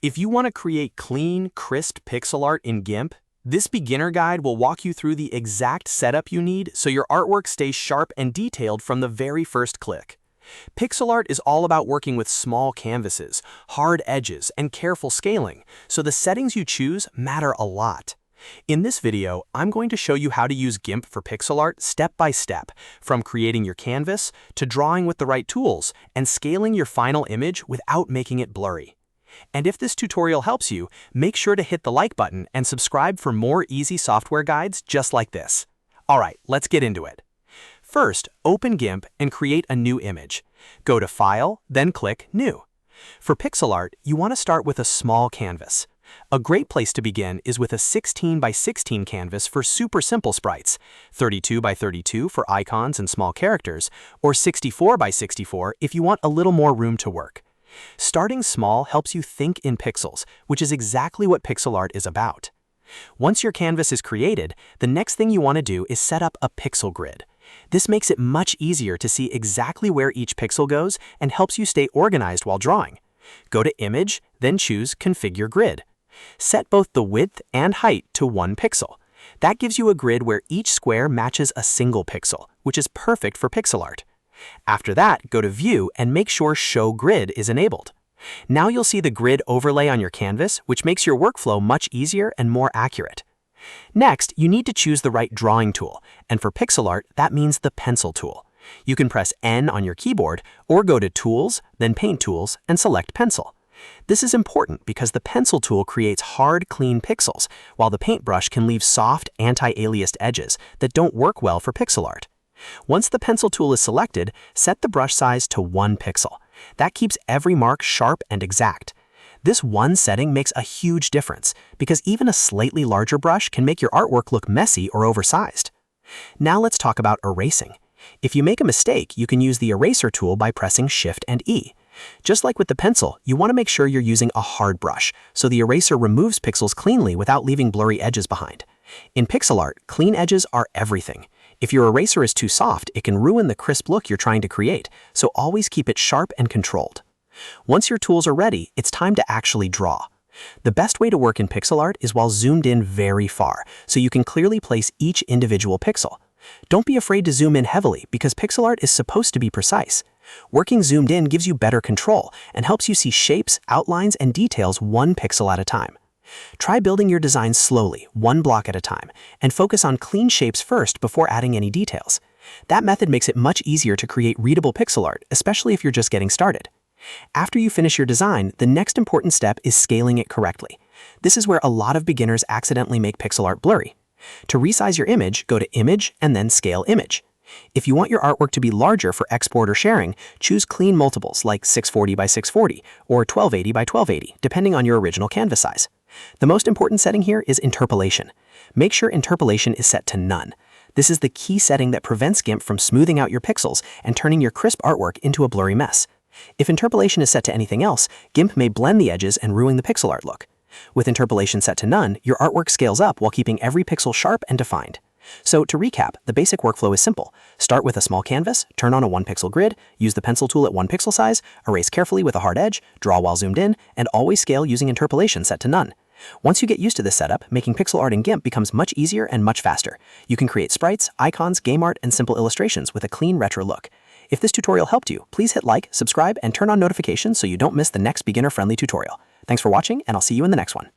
If you want to create clean, crisp pixel art in GIMP, this beginner guide will walk you through the exact setup you need so your artwork stays sharp and detailed from the very first click. Pixel art is all about working with small canvases, hard edges, and careful scaling, so the settings you choose matter a lot. In this video, I'm going to show you how to use GIMP for pixel art step by step, from creating your canvas to drawing with the right tools and scaling your final image without making it blurry. And if this tutorial helps you, make sure to hit the like button and subscribe for more easy software guides just like this. Alright, let's get into it. First, open GIMP and create a new image. Go to File, then click New. For pixel art, you want to start with a small canvas. A great place to begin is with a 16 by 16 canvas for super simple sprites, 32 by 32 for icons and small characters, or 64 by 64 if you want a little more room to work. Starting small helps you think in pixels, which is exactly what pixel art is about. Once your canvas is created, the next thing you want to do is set up a pixel grid. This makes it much easier to see exactly where each pixel goes and helps you stay organized while drawing. Go to Image, then choose Configure Grid. Set both the width and height to 1 pixel. That gives you a grid where each square matches a single pixel, which is perfect for pixel art. After that, go to View and make sure Show Grid is enabled. Now you'll see the grid overlay on your canvas, which makes your workflow much easier and more accurate. Next, you need to choose the right drawing tool, and for pixel art, that means the pencil tool. You can press N on your keyboard or go to Tools, then Paint Tools, and select Pencil. This is important because the pencil tool creates hard, clean pixels, while the paintbrush can leave soft, anti-aliased edges that don't work well for pixel art. Once the pencil tool is selected, set the brush size to 1 pixel. That keeps every mark sharp and exact. This one setting makes a huge difference because even a slightly larger brush can make your artwork look messy or oversized. Now let's talk about erasing. If you make a mistake, you can use the eraser tool by pressing Shift and E. Just like with the pencil, you want to make sure you're using a hard brush, so the eraser removes pixels cleanly without leaving blurry edges behind. In pixel art, clean edges are everything. If your eraser is too soft, it can ruin the crisp look you're trying to create, so always keep it sharp and controlled. Once your tools are ready, it's time to actually draw. The best way to work in pixel art is while zoomed in very far, so you can clearly place each individual pixel. Don't be afraid to zoom in heavily because pixel art is supposed to be precise. Working zoomed in gives you better control and helps you see shapes, outlines, and details 1 pixel at a time. Try building your design slowly, 1 block at a time, and focus on clean shapes first before adding any details. That method makes it much easier to create readable pixel art, especially if you're just getting started. After you finish your design, the next important step is scaling it correctly. This is where a lot of beginners accidentally make pixel art blurry. To resize your image, go to Image and then Scale Image. If you want your artwork to be larger for export or sharing, choose clean multiples like 640 by 640 or 1280 by 1280, depending on your original canvas size. The most important setting here is Interpolation. Make sure Interpolation is set to None. This is the key setting that prevents GIMP from smoothing out your pixels and turning your crisp artwork into a blurry mess. If Interpolation is set to anything else, GIMP may blend the edges and ruin the pixel art look. With Interpolation set to None, your artwork scales up while keeping every pixel sharp and defined. So to recap, the basic workflow is simple. Start with a small canvas, turn on a 1 pixel grid, use the pencil tool at 1 pixel size, erase carefully with a hard edge, draw while zoomed in, and always scale using Interpolation set to None. Once you get used to this setup, making pixel art in GIMP becomes much easier and much faster. You can create sprites, icons, game art, and simple illustrations with a clean retro look. If this tutorial helped you, please hit like, subscribe, and turn on notifications so you don't miss the next beginner-friendly tutorial. Thanks for watching, and I'll see you in the next one.